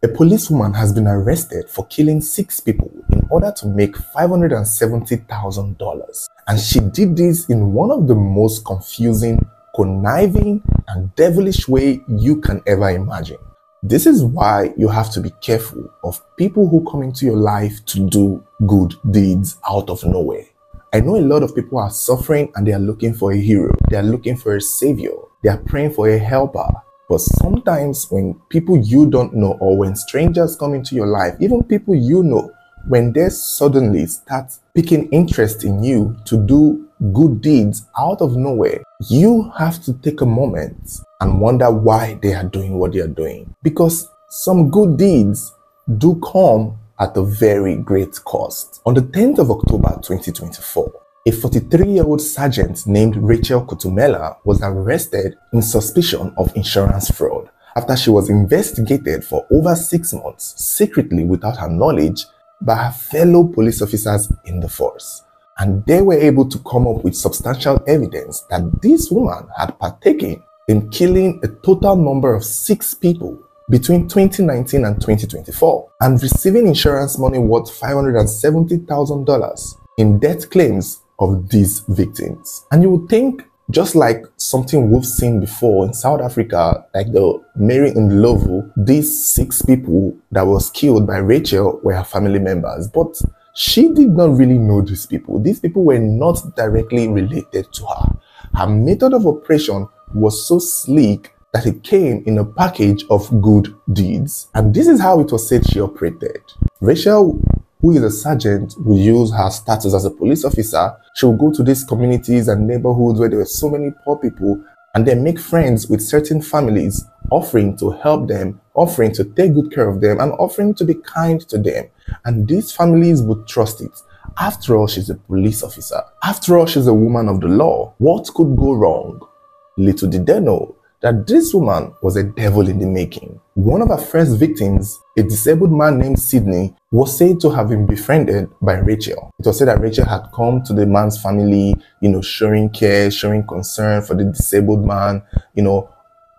A policewoman has been arrested for killing 6 people in order to make $570,000. And she did this in one of the most confusing, conniving, and devilish way you can ever imagine. This is why you have to be careful of people who come into your life to do good deeds out of nowhere. I know a lot of people are suffering and they are looking for a hero. They are looking for a savior. They are praying for a helper. But sometimes when people you don't know, or when strangers come into your life, even people you know, when they suddenly start picking interest in you to do good deeds out of nowhere, you have to take a moment and wonder why they are doing what they are doing. Because some good deeds do come at a very great cost. On the 10th of October 2024, a 43-year-old sergeant named Rachel Kutumela was arrested in suspicion of insurance fraud after she was investigated for over 6 months secretly without her knowledge by her fellow police officers in the force. And they were able to come up with substantial evidence that this woman had partaken in killing a total number of 6 people between 2019 and 2024 and receiving insurance money worth $570,000 in death claims of these victims. And you would think, just like something we've seen before in South Africa, like the Mary in Lovu, these 6 people that was killed by Rachel were her family members. But she did not really know these people. These people were not directly related to her. Her method of operation was so sleek that it came in a package of good deeds. And this is how it was said she operated. Rachel, who is a sergeant, will use her status as a police officer. She will go to these communities and neighborhoods where there were so many poor people and then make friends with certain families, offering to help them, offering to take good care of them, and offering to be kind to them. And these families would trust it. After all, she's a police officer. After all, she's a woman of the law. What could go wrong? Little did they know that this woman was a devil in the making. One of her first victims, a disabled man named Sydney, was said to have been befriended by Rachel. It was said that Rachel had come to the man's family, showing care, showing concern for the disabled man,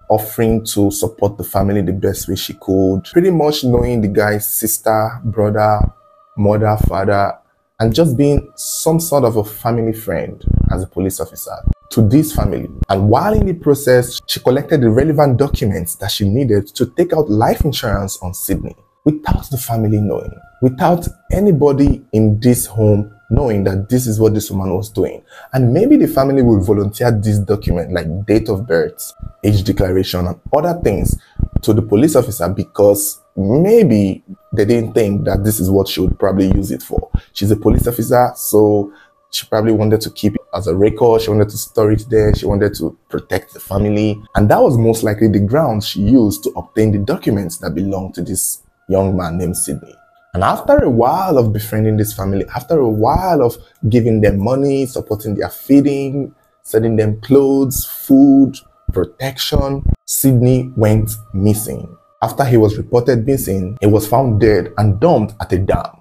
offering to support the family the best way she could, pretty much knowing the guy's sister, brother, mother, father, and just being some sort of a family friend as a police officer to this family. And while in the process, she collected the relevant documents that she needed to take out life insurance on Sydney without the family knowing, without anybody in this home knowing that this is what this woman was doing. And maybe the family will volunteer this document like date of birth, age declaration, and other things to the police officer because maybe they didn't think that this is what she would probably use it for. She's a police officer, so she probably wanted to keep it as a record. She wanted to store it there. She wanted to protect the family. And that was most likely the grounds she used to obtain the documents that belonged to this young man named Sydney. And after a while of befriending this family, after a while of giving them money, supporting their feeding, sending them clothes, food, protection, Sydney went missing. After he was reported missing, he was found dead and dumped at a dam.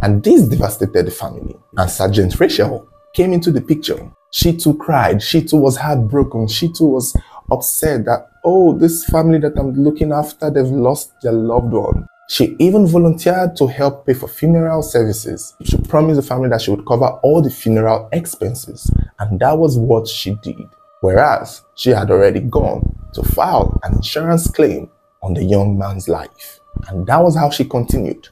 And this devastated the family. And Sergeant Rachel came into the picture. She too cried. She too was heartbroken. She too was upset that, oh, this family that I'm looking after, they've lost their loved one. She even volunteered to help pay for funeral services. She promised the family that she would cover all the funeral expenses. And that was what she did. Whereas she had already gone to file an insurance claim on the young man's life. And that was how she continued.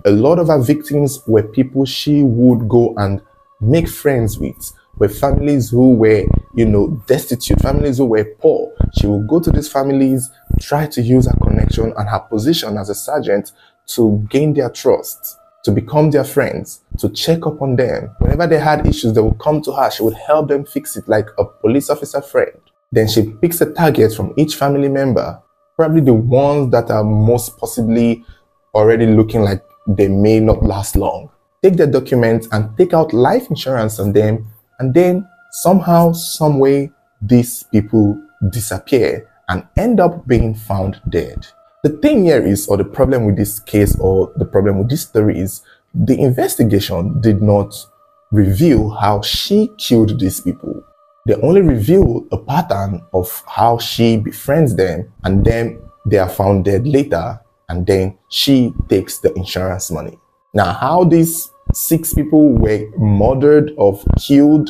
A lot of her victims were people she would go and make friends with, were families who were, destitute, families who were poor. She would go to these families, try to use her connection and her position as a sergeant to gain their trust, to become their friends, to check up on them. Whenever they had issues, they would come to her. She would help them fix it like a police officer friend. Then she picks a target from each family member, probably the ones that are most possibly already looking like they may not last long. Take their documents and take out life insurance on them, and then somehow, some way, these people disappear and end up being found dead. The thing here is, or the problem with this case, or the problem with this story is, the investigation did not reveal how she killed these people. They only reveal a pattern of how she befriends them, and then they are found dead later, and then she takes the insurance money. Now, how these 6 people were murdered or killed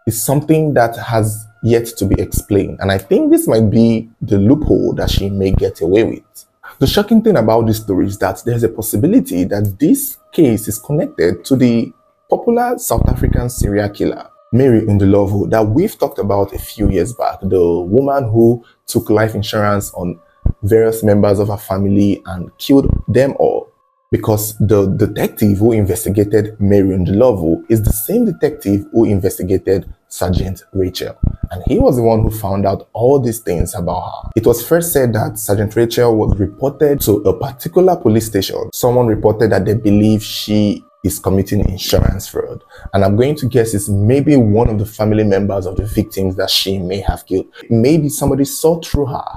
is something that has yet to be explained. And I think this might be the loophole that she may get away with. The shocking thing about this story is that there's a possibility that this case is connected to the popular South African serial killer, Mary Ndlovu, that we've talked about a few years back, the woman who took life insurance on various members of her family and killed them all. Because the detective who investigated Mary Ndlovu is the same detective who investigated Sergeant Rachel. And he was the one who found out all these things about her. It was first said that Sergeant Rachel was reported to a particular police station. Someone reported that they believe she is committing insurance fraud. And I'm going to guess it's maybe one of the family members of the victims that she may have killed. Maybe somebody saw through her,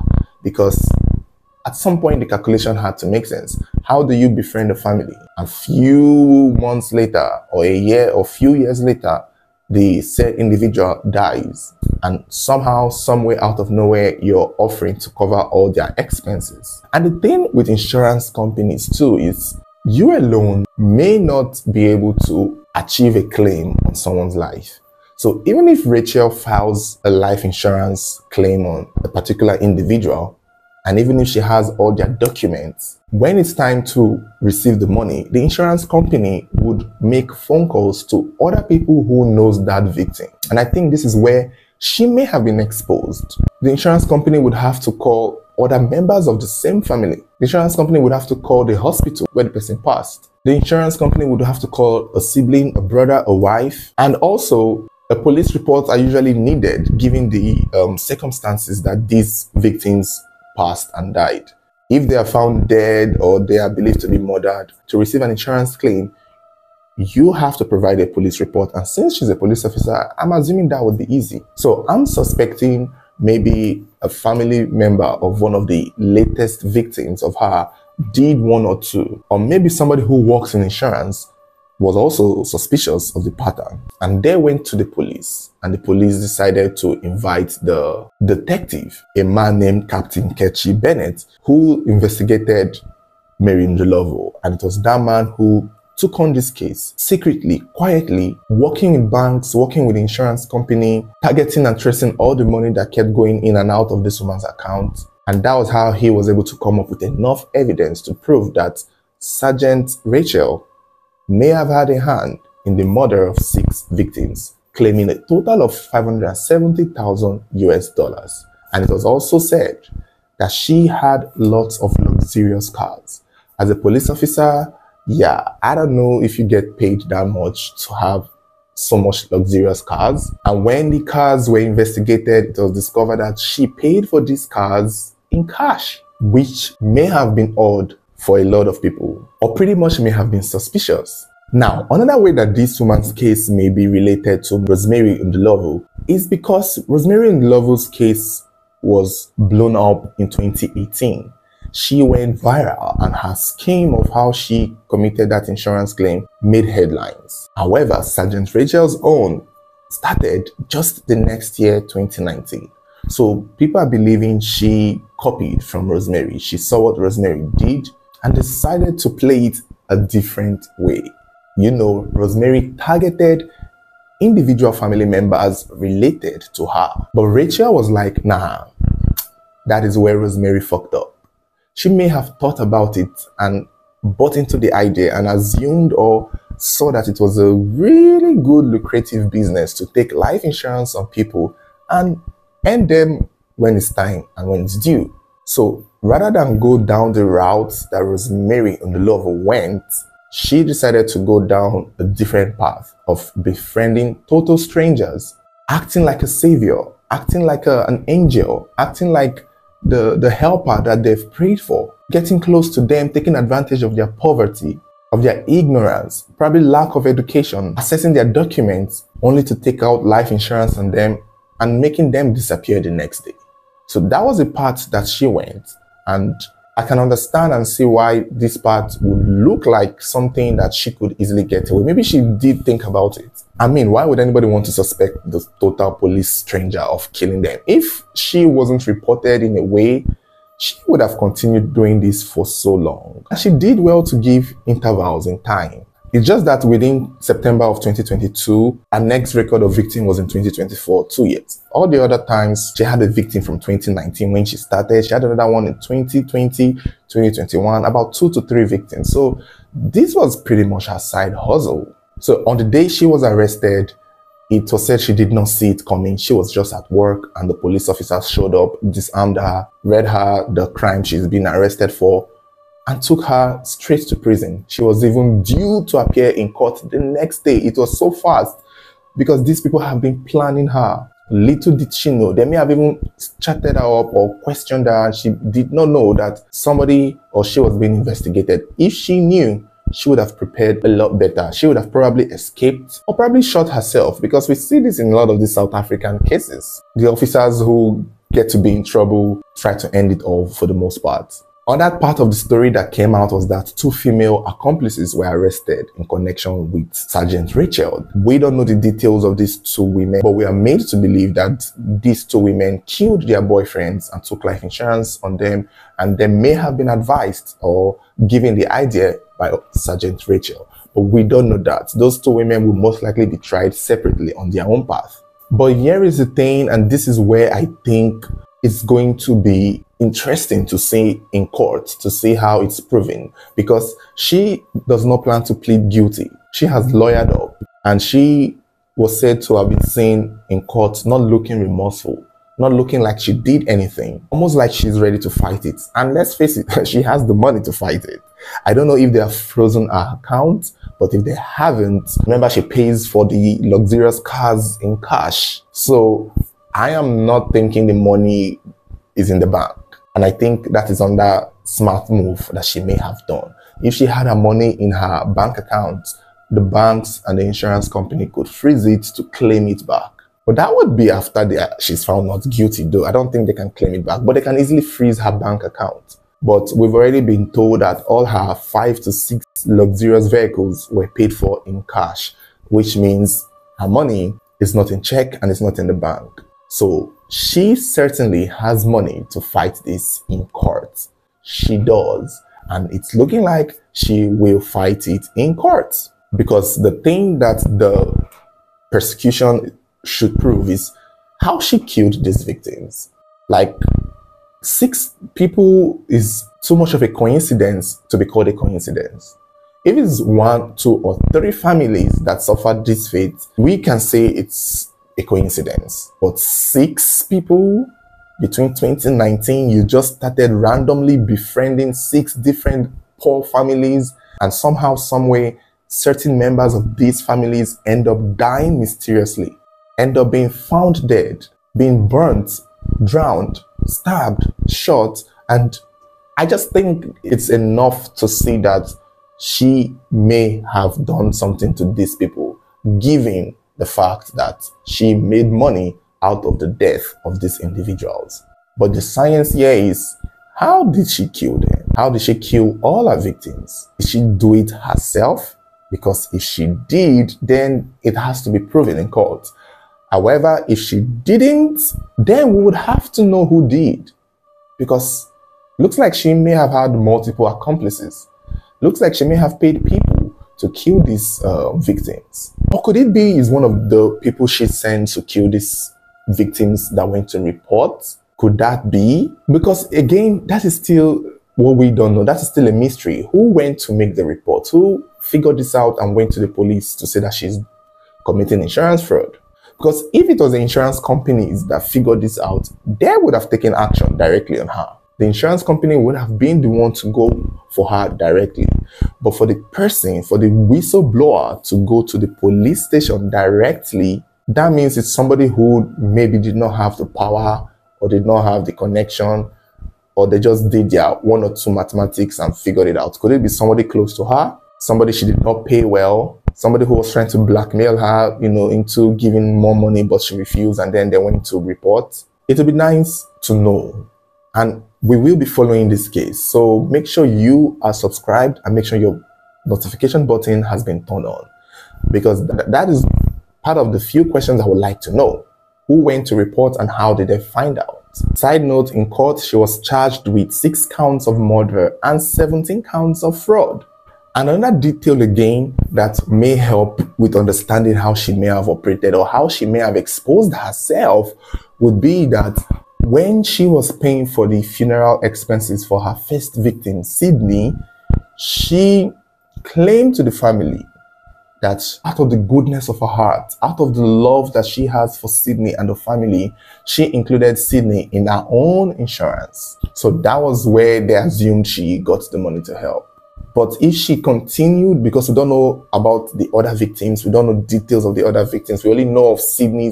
because at some point the calculation had to make sense. How do you befriend a family? A few months later, or a year or few years later, the said individual dies, and somehow, somewhere out of nowhere, you're offering to cover all their expenses. And the thing with insurance companies too is you alone may not be able to achieve a claim on someone's life. So even if Rachel files a life insurance claim on a particular individual, and even if she has all their documents, when it's time to receive the money, the insurance company would make phone calls to other people who knows that victim. And I think this is where she may have been exposed. The insurance company would have to call other members of the same family. The insurance company would have to call the hospital where the person passed. The insurance company would have to call a sibling, a brother, a wife, and also a police report are usually needed given the circumstances that these victims passed and died. If they are found dead or they are believed to be murdered, to receive an insurance claim, you have to provide a police report. And since she's a police officer, I'm assuming that would be easy. So I'm suspecting maybe a family member of one of the latest victims of her did one or two, or maybe somebody who works in insurance was also suspicious of the pattern, and they went to the police, and the police decided to invite the detective, a man named Captain Kechi Bennett, who investigated Mary Ndlovu. And it was that man who took on this case secretly, quietly, working in banks, working with the insurance company, targeting and tracing all the money that kept going in and out of this woman's account. And that was how he was able to come up with enough evidence to prove that Sergeant Rachel may have had a hand in the murder of 6 victims, claiming a total of $570,000 US. And it was also said that she had lots of luxurious cars. As a police officer, yeah, I don't know if you get paid that much to have so much luxurious cars. And when the cars were investigated, it was discovered that she paid for these cars in cash, which may have been odd for a lot of people, or pretty much may have been suspicious. Now, another way that this woman's case may be related to Rosemary Ndlovu is because Rosemary Ndlovu's case was blown up in 2018. She went viral, and her scheme of how she committed that insurance claim made headlines. However, Sergeant Rachel's own started just the next year, 2019. So people are believing she copied from Rosemary. She saw what Rosemary did and decided to play it a different way. You know, Rosemary targeted individual family members related to her. But Rachel was like, nah, that is where Rosemary fucked up. She may have thought about it and bought into the idea and assumed or saw that it was a really good lucrative business to take life insurance on people and end them when it's time and when it's due. So rather than go down the route that Rosemary Ndlovu went, she decided to go down a different path of befriending total strangers, acting like a savior, acting like an angel, acting like the helper that they've prayed for, getting close to them, taking advantage of their poverty, of their ignorance, probably lack of education, accessing their documents only to take out life insurance on them and making them disappear the next day. So that was the path that she went, and I can understand and see why this part would look like something that she could easily get away. Maybe she did think about it. I mean, why would anybody want to suspect the total police stranger of killing them? If she wasn't reported in a way she would have continued doing this for so long. And she did well to give intervals in time. It's just that within September of 2022, her next record of victim was in 2024, 2 years. All the other times, she had a victim from 2019 when she started. She had another one in 2020, 2021, about 2 to 3 victims. So this was pretty much her side hustle. So on the day she was arrested, it was said she did not see it coming. She was just at work and the police officers showed up, disarmed her, read her the crime she's been arrested for, and took her straight to prison. She was even due to appear in court the next day. It was so fast because these people have been planning her. Little did she know, they may have even chatted her up or questioned her, and she did not know that somebody or she was being investigated. If she knew, she would have prepared a lot better. She would have probably escaped or probably shot herself, because we see this in a lot of these South African cases. The officers who get to be in trouble try to end it all for the most part. Another part of the story that came out was that 2 female accomplices were arrested in connection with Sergeant Rachel. We don't know the details of these 2 women, but we are made to believe that these 2 women killed their boyfriends and took life insurance on them, and they may have been advised or given the idea by Sergeant Rachel. But we don't know that. Those 2 women will most likely be tried separately on their own path. But here is the thing, and this is where I think it's going to be interesting to see in court, to see how it's proven, because she does not plan to plead guilty. She has lawyered up, and she was said to have been seen in court not looking remorseful, not looking like she did anything, almost like she's ready to fight it. And let's face it, she has the money to fight it. I don't know if they have frozen her account, but if they haven't, remember she pays for the luxurious cars in cash. So I am not thinking the money is in the bank. And I think that is another smart move that she may have done. If she had her money in her bank account, the banks and the insurance company could freeze it to claim it back. But that would be after she's found not guilty, though. I don't think they can claim it back, but they can easily freeze her bank account. But we've already been told that all her 5 to 6 luxurious vehicles were paid for in cash, which means her money is not in check and it's not in the bank. So she certainly has money to fight this in court. She does. And it's looking like she will fight it in court. Because the thing that the persecution should prove is how she killed these victims. Like, 6 people is too much of a coincidence to be called a coincidence. If it's 1, 2, or 3 families that suffered this fate, we can say it's a coincidence. But 6 people between 2019, you just started randomly befriending 6 different poor families, and somehow, someway, certain members of these families end up dying mysteriously, end up being found dead, being burnt, drowned, stabbed, shot. And I just think it's enough to see that she may have done something to these people, given the fact that she made money out of the death of these individuals. But the science here is, how did she kill them? How did she kill all her victims? Did she do it herself? Because if she did, then it has to be proven in court. However, if she didn't, then we would have to know who did. Because looks like she may have had multiple accomplices. Looks like she may have paid people to kill these victims. Or could it be is one of the people she sent to kill these victims that went to report? Could that be? Because again, that is still what we don't know. That is still a mystery. Who went to make the report? Who figured this out and went to the police to say that she's committing insurance fraud? Because if it was the insurance companies that figured this out, they would have taken action directly on her. The insurance company would have been the one to go for her directly. But for the person, for the whistleblower to go to the police station directly, that means it's somebody who maybe did not have the power or did not have the connection, or they just did their 1 or 2 mathematics and figured it out. Could it be somebody close to her? Somebody she did not pay well? Somebody who was trying to blackmail her, into giving more money, but she refused, and then they went to report? It would be nice to know. And we will be following this case. So make sure you are subscribed and make sure your notification button has been turned on. Because that is part of the few questions I would like to know. Who went to report and how did they find out? Side note, in court, she was charged with 6 counts of murder and 17 counts of fraud. And another detail again that may help with understanding how she may have operated or how she may have exposed herself would be that when she was paying for the funeral expenses for her first victim, Sydney, she claimed to the family that out of the goodness of her heart, out of the love that she has for Sydney and the family, she included Sydney in her own insurance. So that was where they assumed she got the money to help. But if she continued, because we don't know about the other victims, we don't know details of the other victims, we only know of Sydney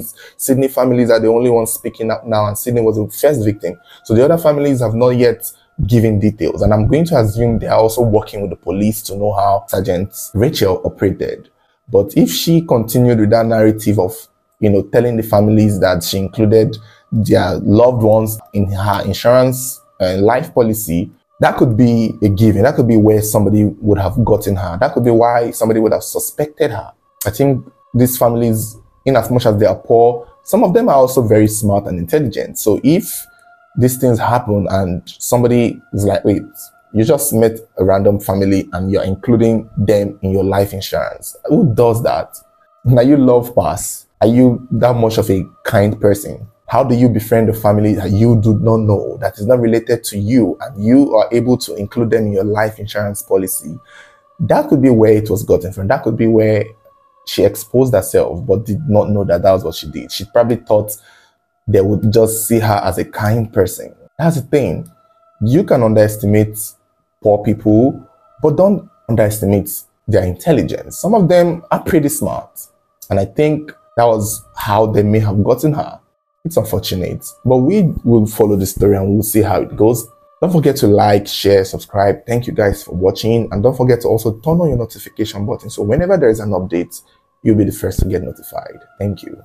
families are the only ones speaking up now, and Sydney was the first victim. So the other families have not yet given details, and I'm going to assume they are also working with the police to know how Sergeant Rachel operated. But if she continued with that narrative of, telling the families that she included their loved ones in her insurance and life policy, that could be a given. That could be where somebody would have gotten her. That could be why somebody would have suspected her. I think these families, in as much as they are poor, some of them are also very smart and intelligent. So if these things happen and somebody is like, wait, you just met a random family and you're including them in your life insurance. Who does that? Now you love pass. Are you that much of a kind person? How do you befriend a family that you do not know, that is not related to you, and you are able to include them in your life insurance policy? That could be where it was gotten from. That could be where she exposed herself, but did not know that that was what she did. She probably thought they would just see her as a kind person. That's the thing. You can underestimate poor people, but don't underestimate their intelligence. Some of them are pretty smart, and I think that was how they may have gotten her. It's unfortunate, but we will follow the story and we'll see how it goes. Don't forget to like, share, subscribe. Thank you guys for watching, and don't forget to also turn on your notification button so whenever there is an update, you'll be the first to get notified. Thank you.